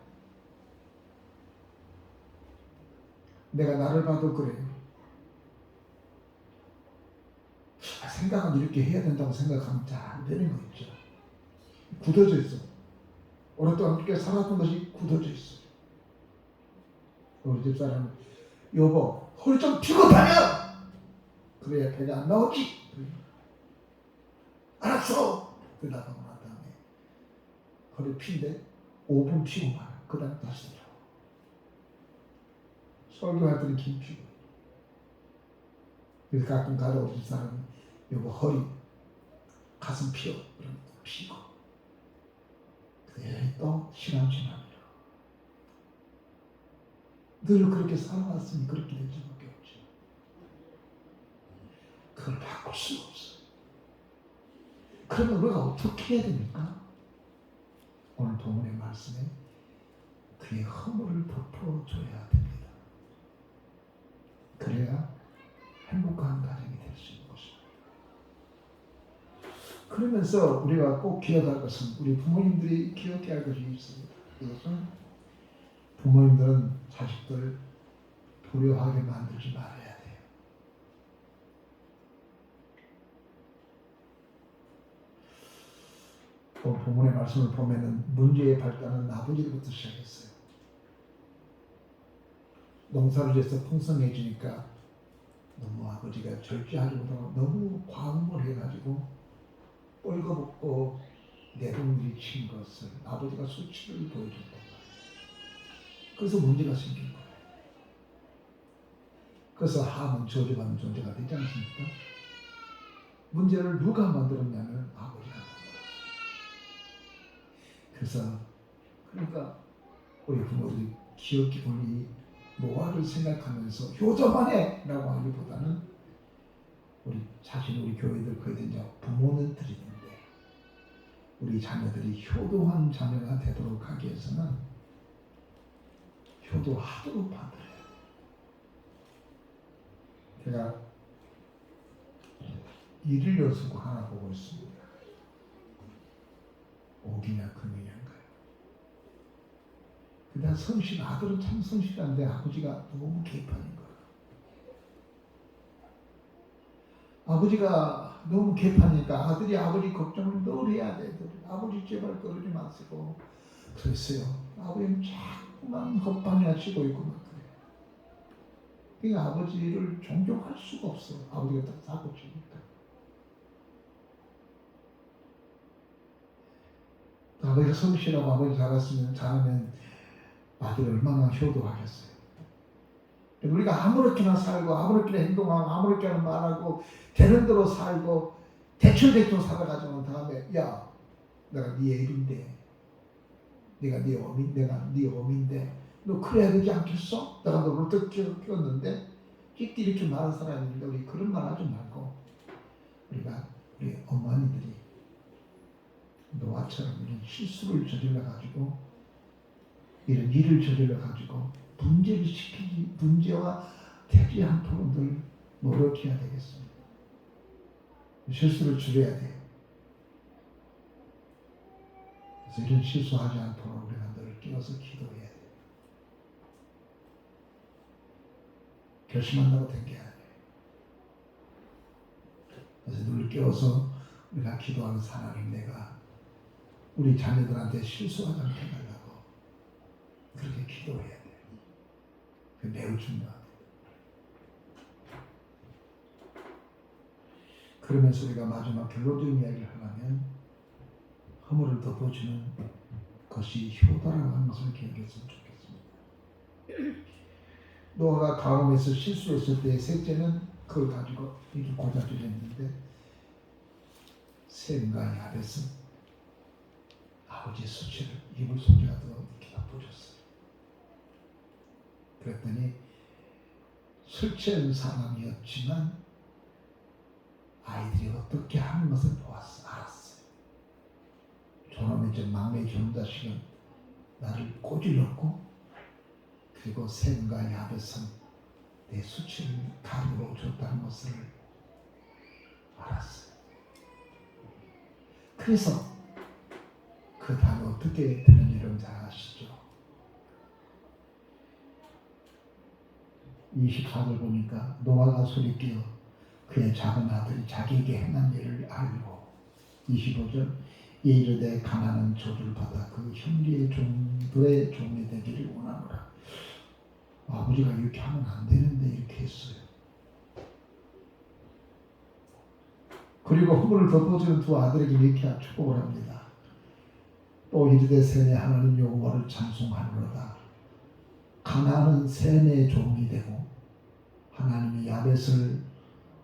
내가 나를 봐도 그래요. 생각은 이렇게 해야 된다고 생각하면 잘 안 되는 거 있죠. 굳어져 있어. 오랫동안 그렇게 살았던 것이 굳어져 있어. 우리 집사람은 여보 허리 좀 펴고 다녀. 그래야 배가 안 나오지. 알았어. 대답하고 난 다음에 허리 핀데 5분 피고 말아. 그 다음에 다시 들어. 설교할 때는 긴 피고. 그래서 가끔 가다 오신 사람은 여보 허리 가슴 피어. 그러면 피고. 그래 또 시간지나면 늘 그렇게 살아왔으니 그렇게 될 수밖에 없죠. 그걸 바꿀 수가 없어요. 그러면 우리가 어떻게 해야 됩니까? 오늘 본문의 말씀에 그의 허물을 덮어줘야 됩니다. 그래야 행복한 가정이 될 수 있는 것입니다. 그러면서 우리가 꼭 기억할 것은 우리 부모님들이 기억해야 할 것이 있습니다. 이것은 부모님들은 자식들 불효하게 만들지 말아야 돼요. 본문의 말씀을 보면은 문제의 발단은 아버지로부터 시작했어요. 농사를 지어서 풍성해지니까 너무 아버지가 절제하기보다 너무 과음을 해가지고 뻘거벗고 내동들이 친 것을 아버지가 수치를 보여줬던 거예요. 그래서 문제가 생긴 거예요. 그래서 함은 저주받는 존재가 되지 않습니까? 문제를 누가 만들었냐면 아버지가 만들었어요. 그래서 그러니까 우리 부모들이 기억 기본이 노화를 생각하면서 효자만 해! 라고 하기보다는 우리 자신 우리 교회들 거의 이제 부모는 드리는데 우리 자녀들이 효도한 자녀가 되도록 하기 위해서는 효도하도록 만들어야 돼요. 제가 일일 여수고 하나 보고 있습니다. 오기냐 금이냐인가요? 근데 성실, 아들은 참 성실한데 아버지가 너무 개판인 거예요. 아버지가 너무 개판이니까 아들이 아버지 걱정을 늘 해야 돼. 아버지 제발 그러지 마시고 그랬어요. 아버지는 자꾸만 헛방해하시고 있고 막 그래. 그러니까 아버지를 존경할 수가 없어요. 아버지가 딱 사고 치니까. 아버지가 성실하고 아버지 잘하면 아들이 얼마나 효도하겠어요. 우리가 아무렇게나 살고 아무렇게나 행동하고 아무렇게나 말하고 되는 대로 살고 대충 살아가지고 다음에 야 내가 네 애인데 내가 네 어미인데 너 그래야 되지 않겠어? 내가 너를 또 키웠는데 이렇게 말하는 사람이 있는데 우리 그런 말 하지 말고 우리 어머니들이 노아처럼 이런 실수를 저질러 가지고 이런 일을 저질러 가지고 문제와 되지 않도록 늘 노력해야 되겠습니다. 실수를 줄여야 돼요. 그래서 이런 실수하지 않도록 우리가 늘 깨어서 기도해야 돼요. 결심한다고 된 게 아니에요. 그래서 늘 깨어서 우리가 기도하는 하나님, 내가 우리 자녀들한테 실수하지 않게 해달라고 그렇게 기도해야 돼요. 그게 매우 중요합니다. 그러면서 우리가 마지막 결론적인 이야기를 하려면 허물을 덮어주는 것이 효다라고 하는 것을 기억했으면 좋겠습니다. 노아가 가뭄에서 실수했을 때 셋째는 그걸 가지고 이렇게 고자질을 했는데 셈과 야벳은 아버지의 수치를 입을 소리하도록 이렇게 덮어줬어요. 그랬더니 술 취한 사람이었지만 아이들이 어떻게 하는 것을 알았어요. 저놈의 저 막내 경자식은 나를 꼬질렀고 그리고 셈과 야벳은 내 수치를 감으로 줬다는 것을 알았어요. 그래서 그 다음에 어떻게 되는지 여러분 잘 아시죠? 24절 보니까 노아가 소리끼어 그의 작은 아들이 자기에게 행한 일을 알고 25절 이르되 가나는 저주를 받아 그 형제의 종들의 종이 되기를 원하노라. 아버지가 이렇게 하면 안 되는데 이렇게 했어요. 그리고 허물을 덮어주는 두 아들에게 이렇게 축복을 합니다. 또 이르되 셈의 하나님 여호와를 찬송하노라. 가나안은 셈의 종이 되고 하나님이 야벳을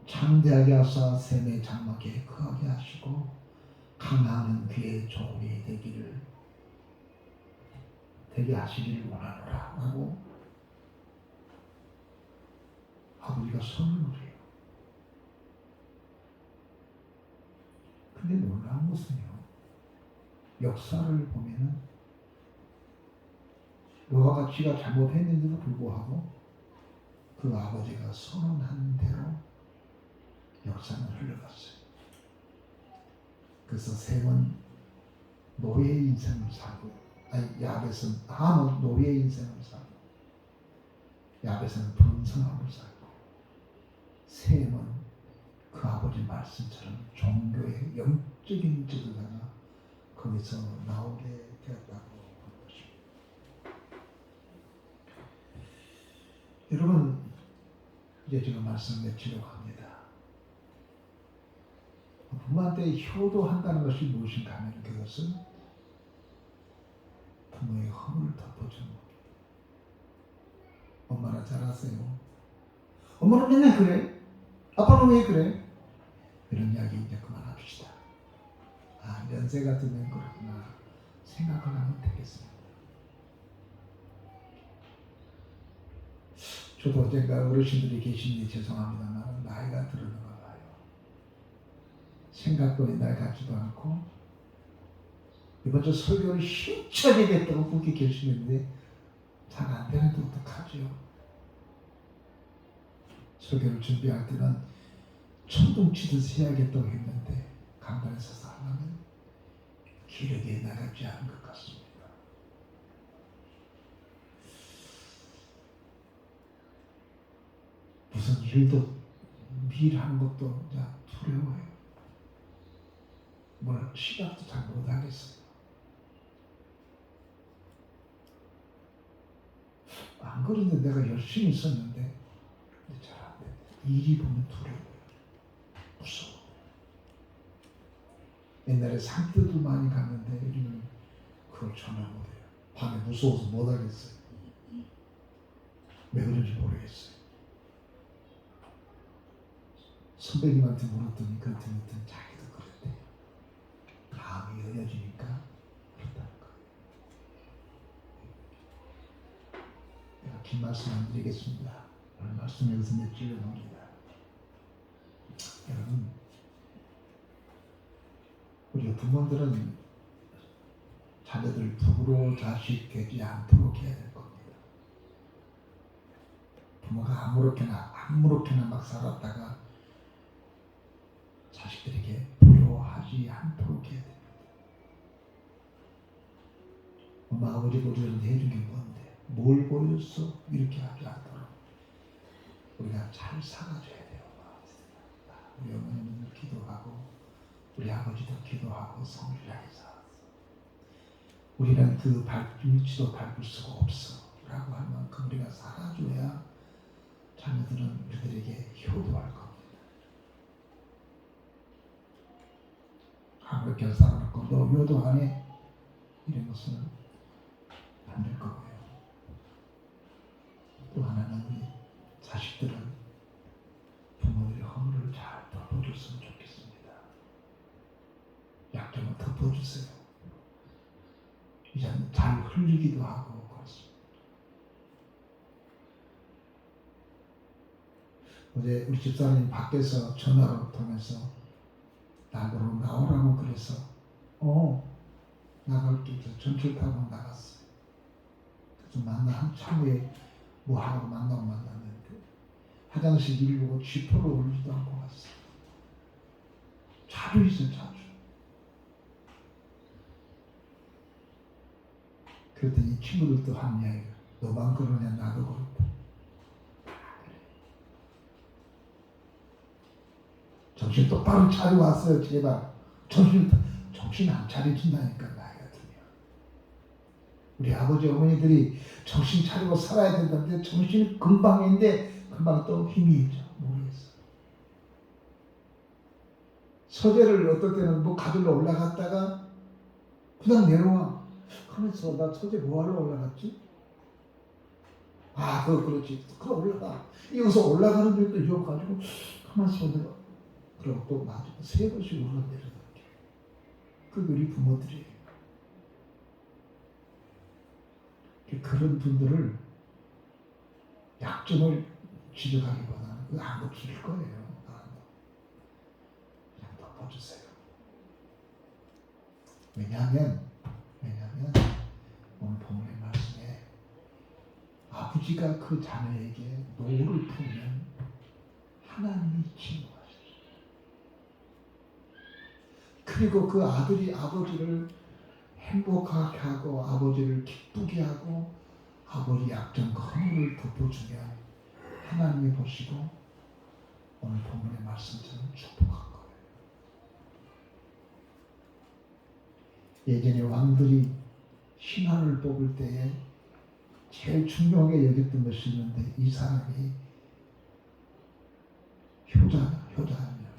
창대하게 하사 셈의 장막에 거하게 하시고 가나안은 그의 종이 되게 하시기를 원하노라 하고 아버지가 선언을 해요. 근데 놀라운 것은요, 역사를 보면은 노아가 지가 잘못했는데도 불구하고 그 아버지가 선언한 대로 역사는 흘러갔어요. 그래서 셈은 노예의 인생을 살고, 야벳은 함은 노예의 인생을 살고, 야벳은 번성함을 살고, 셈은 그 아버지 말씀처럼 종교의 영적인 지도자가 거기서 나오게 되었다고 하는 것입니다. 여러분, 이제 제가 말씀 맺히려고 합니다. 부모한테 효도한다는 것이 무엇인가 하면 그것은 부모의 허물을 덮어주는 겁니다. 엄마나 잘하세요. 엄마는 맨날 그래. 아빠는 왜 그래? 이런 이야기 이제 그만합시다. 연세가 들면 그렇구나 생각을 하면 되겠습니다. 저도 언젠가 어르신들이 계시니 죄송합니다만 나이가 들었는가 봐요. 생각도 옛날 같지도 않고 이번 주 설교를 힘차게 했다고 그렇게 결심했는데 잘 안 되는데 어떡하죠? 설교를 준비할 때는 천둥치듯 해야겠다고 했는데 강단에 서서 하려면 기력이 나가지 않은 것 같습니다. 무슨 일도 일하는 것도 이제 두려워요. 뭘 시작도 잘 못하겠어요. 안 그런데 내가 열심히 있었는데 잘 안 돼. 일이 보면 두려워요. 무서워. 옛날에 산뜨도 많이 갔는데 요즘은 그걸 전혀 못해요. 밤에 무서워서 못하겠어요. 왜 그런지 모르겠어요. 선배님한테 물었더니 그랬더니 자기도 그랬대요. 마음이 여려지니까 그렇다는 거예요. 내가 긴 말씀 안 드리겠습니다. 오늘 말씀 여기서 맺기로 합니다. 여러분, 우리 부모들은 자녀들 부로 자식 되지 않도록 해야 될 겁니다. 부모가 아무렇게나 막 살았다가 자식들에게 부러워하지 않도록 해야 됩니다. 엄마 아버지가 우리한테 해준 게 뭔데? 뭘 보여줬어? 이렇게 하지 않도록 우리가 잘 살아줘야 돼요. 우리 어머니는 기도하고 우리 아버지도 기도하고 성실하게 살았어. 우리는 그 발길치도 밟을 수가 없어 라고 할 만큼 우리가 살아줘야 자녀들은 우리들에게 효도할 겁니다. 아무렇게 살아놓고 너 효도 안 해? 이런 것은 안 될 거고요. 또 하나는 우리 자식들은 부모들의 허물을 잘 덮어줬으면 좋겠습니다. 약점은 덮어주세요. 이제 잘 흘리기도 하고 그렇습니다. 어제 우리 집사람이 밖에서 전화를 통해서 나보러 나오라고 그래서 나갈게 해서 전철 타고 나갔어요. 그래서 한참 후에 뭐 하라고 만났는데 화장실 일 보고 쥐포를 올리지도 않고 갔어요. 자주 있어요. 자주. 그랬더니 친구들도 한 이야기가 너만 그러냐 나도 그렇다. 정신 똑바로 차리고 왔어요. 제발 정신 안 차려진다니까 나이가 들면. 우리 아버지 어머니들이 정신 차리고 살아야 된다는데 정신이 금방인데 금방 또 힘이 있죠. 모르겠어. 서재를 어떨 때는 뭐 가지러 올라갔다가 그냥 내려와. 그러면서 나 서재 뭐하러 올라갔지? 그렇지. 그럼 올라가. 여기서 올라가는 데도 이어가지고 가만있어 내가. 그리고 또 나중에 세 번씩 올라내려가게. 우리 부모들이 그런 분들을 약점을 지적하기보다는 그거 안 고칠 거예요. 그냥 덮어주세요. 왜냐하면 오늘 본문의 말씀에 아버지가 그 자녀에게 노를 풀면 하나님이 진노하셨어요. 그리고 그 아들이 아버지를 행복하게 하고 아버지를 기쁘게 하고 아버지 약점과 허물을 덮어주면 하나님이 보시고 오늘 본문의 말씀처럼 축복할 거예요. 예전에 왕들이 신하를 뽑을 때에 제일 중요하게 여겼던 것이 있는데 이 사람이 효자입니다.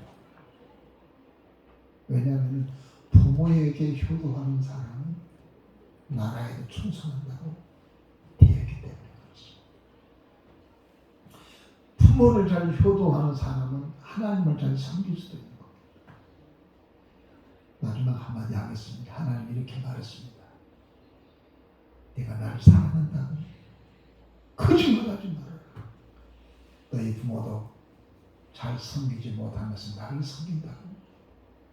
왜냐하면 부모에게 효도하는 사람은 나라에도 충성한다고 되어 있기 때문에 그렇습니다. 부모를 잘 효도하는 사람은 하나님을 잘 섬길 수도 있는 겁니다. 마지막 한마디 하겠습니다. 하나님이 이렇게 말했습니다. 내가 나를 사랑한다고 거짓말하지 말아라. 너희 부모도 잘 섬기지 못하면서 나를 섬긴다고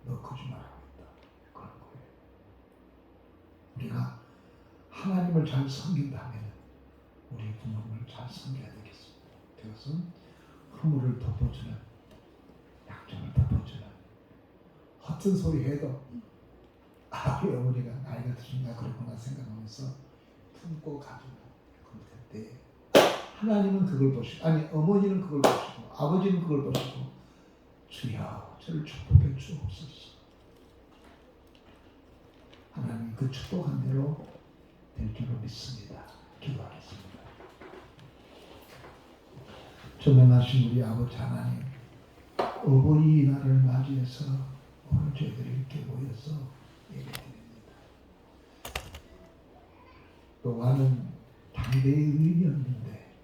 너 거짓말하고 있다. 그런 거예요. 우리가 하나님을 잘 섬긴다면 우리 부모님을 잘 섬겨야 되겠습니다. 그것은 허물을 덮어주는, 약점을 덮어주는, 허튼 소리 해도 우리 어머니가 나이가 드신가 그렇구나 생각하면서 품고 가주는 그럴 때 하나님은 그걸 보시고, 어머니는 그걸 보시고 아버지는 그걸 보시고 주여 저를 축복해 주옵소서. 하나님 그 축복한 대로 될 줄로 믿습니다. 기도하겠습니다. 전능하신 우리 아버지 하나님, 어버이날을 맞이해서 오늘 저희들이 이렇게 모여서 예배드립니다. 노아는 당대의 의인이었는데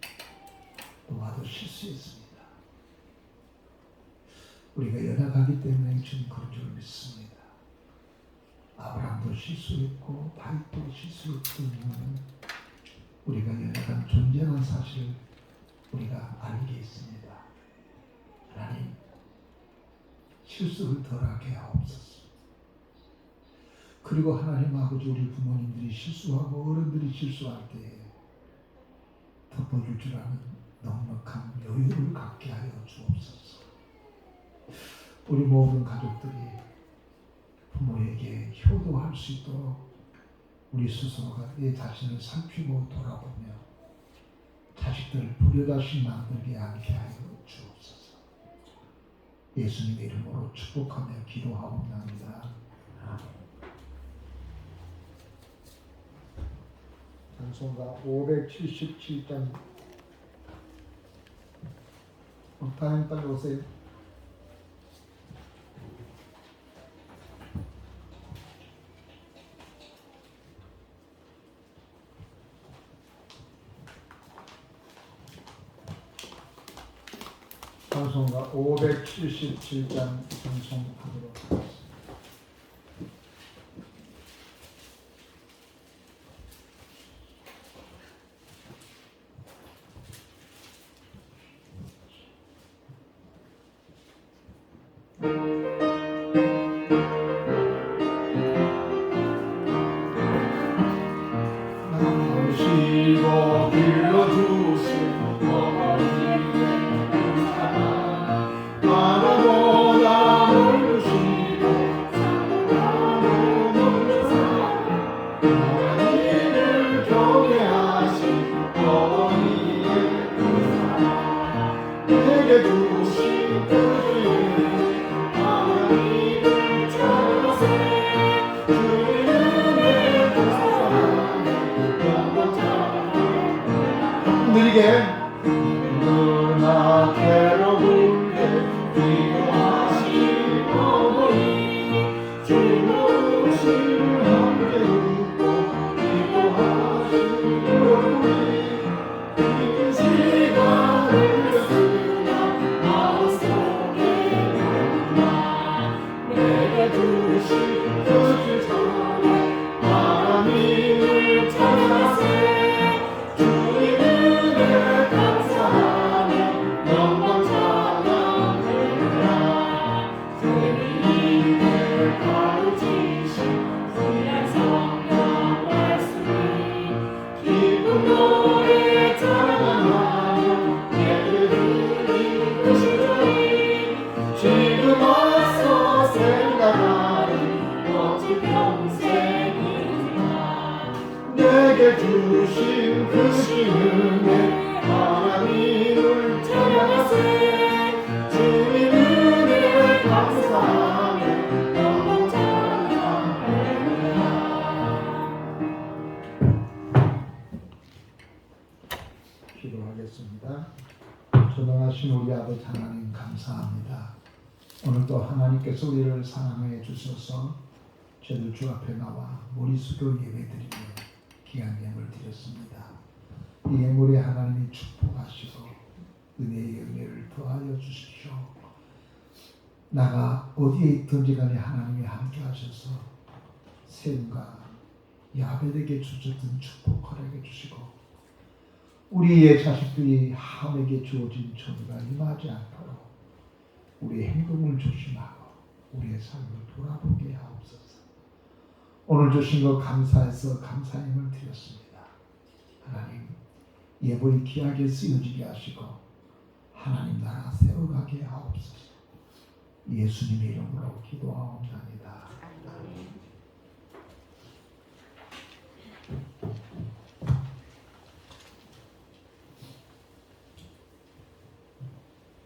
노아도 실수했습니다. 우리가 연약하기 때문에 주님 그런 줄 믿습니다. 아브라함도 실수했고 다윗도 실수했던 이유는 우리가 연약한 존재라는 사실을 우리가 알게 있습니다. 하나님, 실수를 덜하게 하옵소서. 그리고 하나님 아버지, 우리 부모님들이 실수하고 어른들이 실수할 때에 덮어줄 줄 아는 넉넉한 여유를 갖게 하여 주옵소서. 우리 모든 가족들이 부모에게 효도할 수 있도록 우리 스스로가 내 자신을 살피고 돌아보며 자식들을 불효자식 만들게 않게 하여 주옵소서. 예수님의 이름으로 축복하며 기도하옵나이다. 아멘. 찬송가 577장 다음 빨리 오세요. 찬송가 577장 찬송하도록 하겠습니다. 나누시고 길러주신 어머니의 사랑, 나무보다 물주시고 나무는 사랑, 하나님을 경외하신 어머니의 그 사랑, 내게 주신 그 은혜, 하나님을 찬양하세. 느리게 누나 괴로울 때 기도하신 어머니, 주무신 함께 웃고 기도하신 어머니, 긴 시간 흘렸으나 마음속에 너무나 내게 주신 그 전에 하나님을 찬양하세. 지금 와서 생각하니 어찌 평생이나 내게 주신 그 은혜, 하나님을 찬양하세. 주님 은혜를 감사하며 영원 찬양하리라. 기도하겠습니다. 전능하신 우리 아버지 하나님, 감사합니다. 오늘도 하나님께서 우리를 사랑해 주셔서 저들 주 앞에 나와 머리 숙여 예배드리며 귀한 예물을 드렸습니다. 이 예물에 하나님이 축복하시고 은혜의 열매를 더하여 주십시오. 나가 어디에 있든지 간에 하나님이 함께 하셔서 샘과 야벳에게 주셨던 축복 허락해 주시고 우리의 자식들이 함에게 주어진 처지가 임하지 않도록 우리의 행동을 조심하고 우리의 삶을 돌아보게 하옵소서. 오늘 주신 것 감사해서 감사함을 드렸습니다. 하나님, 예물이 귀하게 쓰여지게 하시고 하나님 나라 세워가게 하옵소서. 예수님의 이름으로 기도하옵나이다.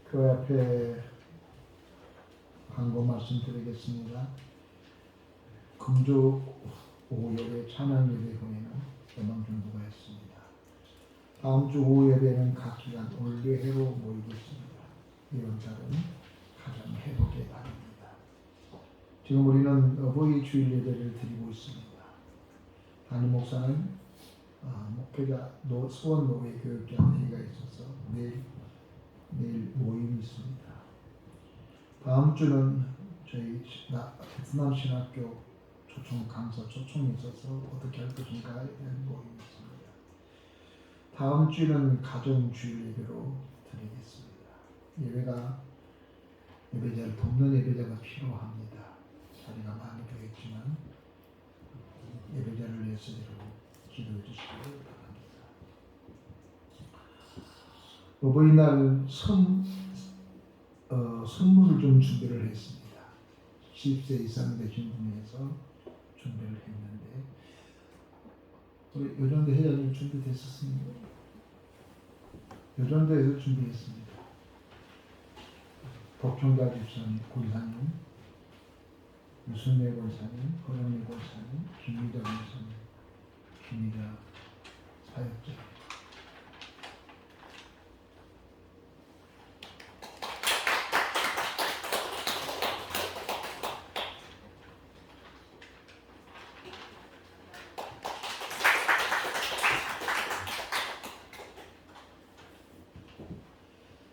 그 앞에 당부 말씀드리겠습니다. 금주 오후 예배 찬양 예배 후에는 음악 중보가 있습니다. 다음 주 오후 예배는 각 기간 올리회로 모이고 있습니다. 이번 달은 가정 회복의 달입니다. 지금 우리는 어버이 주일 예배를 드리고 있습니다. 담임 목사는 목회자 수원 노회 교육장 회의가 있어서 내일 모임이 있습니다. 다음 주는 저희 베트남 신학교 초청 강사 초청이 있어서 어떻게 할 것인가에 대한 모임이 있습니다. 다음 주는 가정 주일 예배로 드리겠습니다. 예배자를 돕는 예배자가 필요합니다. 자리가 많이 되겠지만 예배자를 위해서 기도해 주시기 바랍니다. 어버이날 선물을 좀 준비를 했습니다. 10세 이상 되신 분에서 준비를 했는데 우리 요전대 회장님 준비됐었습니다. 요전대에서 준비했습니다. 독종자 집사님, 권사님, 유순례 권사님, 허영례 권사님, 김미자 권사님, 김미자 사역자.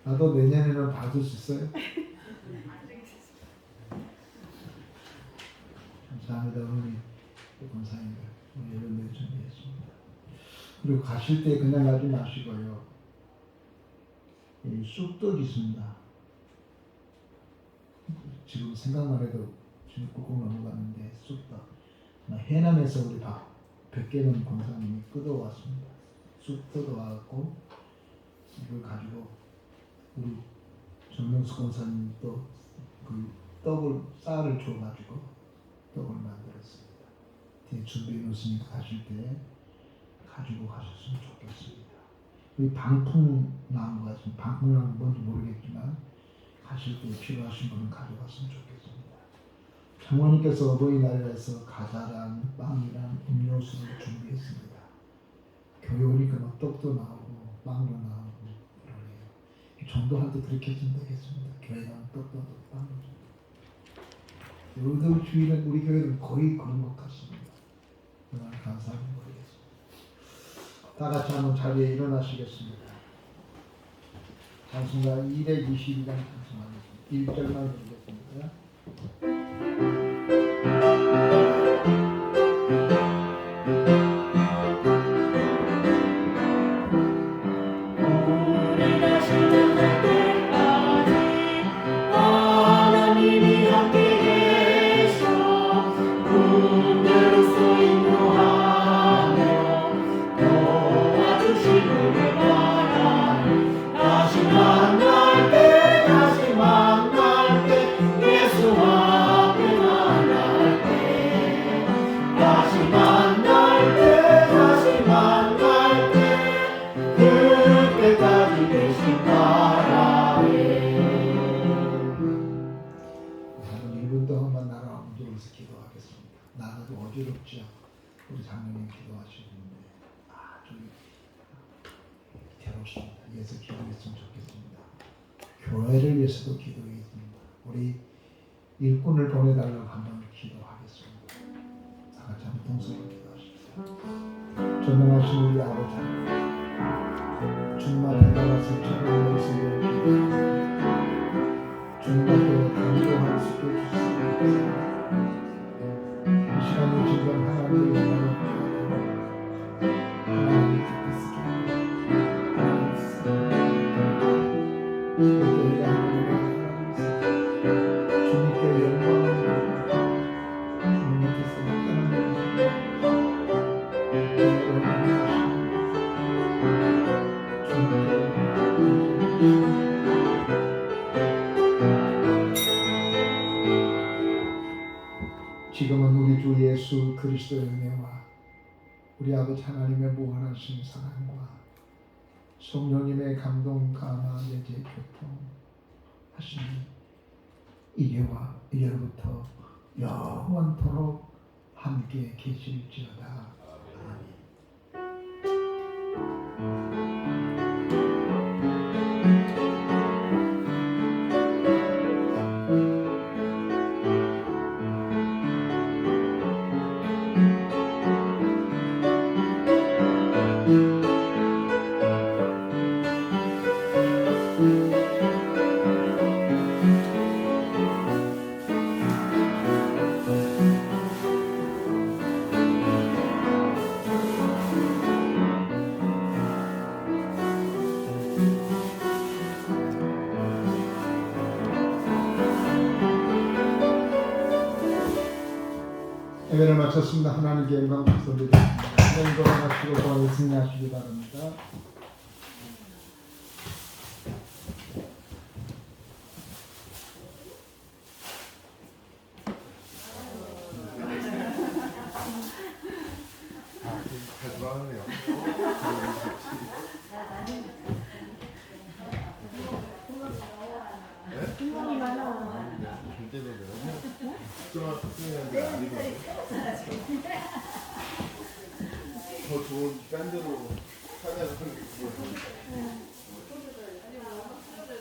나도 내년에는 받을 수 있어요? 감사합니다. 우리 권사님들 우리 예배를 준비했습니다. 그리고 가실 때 그냥 가지 마시고요. 이 쑥떡 있습니다. 지금 생각만 해도 지금 꾹꾹 넘어가는데 쑥떡. 해남에서 우리 백개는 권사님이 뜯어왔습니다. 쑥 뜯어와갖고 이걸 가지고 우리 정명수 권사님도 그 떡을 쌀을 줘가지고 떡을 만들었습니다. 뒤에 준비해 놓으시니까 가실 때 가지고 가셨으면 좋겠습니다. 이 방풍나무가 지금 방풍나무 뭔지 모르겠지만 가실 때 필요하신 분은 가져갔으면 좋겠습니다. 장모님께서 어버이날에서 과자랑 빵이랑 음료수를 준비했습니다. 교회 오니까 막 떡도 나오고 빵도 나오고 그러네요. 전도할 때 그렇게 좀 되겠습니다. 교회 가면 떡도 빵도 요즘 주일은 우리 교회는 거의 그런 것 같습니다. 정말 감사하게 모르겠습니다. 다 같이 한번 자리에 일어나시겠습니다. 찬송가 222장 찬송하겠습니다. 1절만 드리겠습니다. 어지럽죠. 우리 장로님 기도하시는데 아주 괴롭습니다. 위해서 기도했으면 좋겠습니다. 교회를 위해서도 기도했습니다. 우리 일꾼을 보내달라고 한번 기도하겠습니다. 다 같이 한번 동성으로 기도하십시오. 전능하신 우리 아버지 하나님, 주님 앞에 나가서 기도하면서 주님 앞에 간구할 수 있게 주시옵소서. 이 시간에 지금 하나님의 영광을 하나님의 뜻을 주님께 영광을 주님의 뜻을 지금은 우리 주 예수 그리스도의 은혜와 우리 아버지 하나님의 무한하신 사랑과 성령님의 감동 감화 내재 교통 하시니 이제와 이제로부터 영원토록 함께 계실지어다. 아멘. 예배를 마쳤습니다. 하나님께 영광 박수 드리겠습니다. 하나님 돌아가시고 구원을 승리하시기 바랍니다. 잘 돌아가네요. 궁금이 많아. 절대로 좀 아니고 더 좋은 밴드로 찾아서 하는 게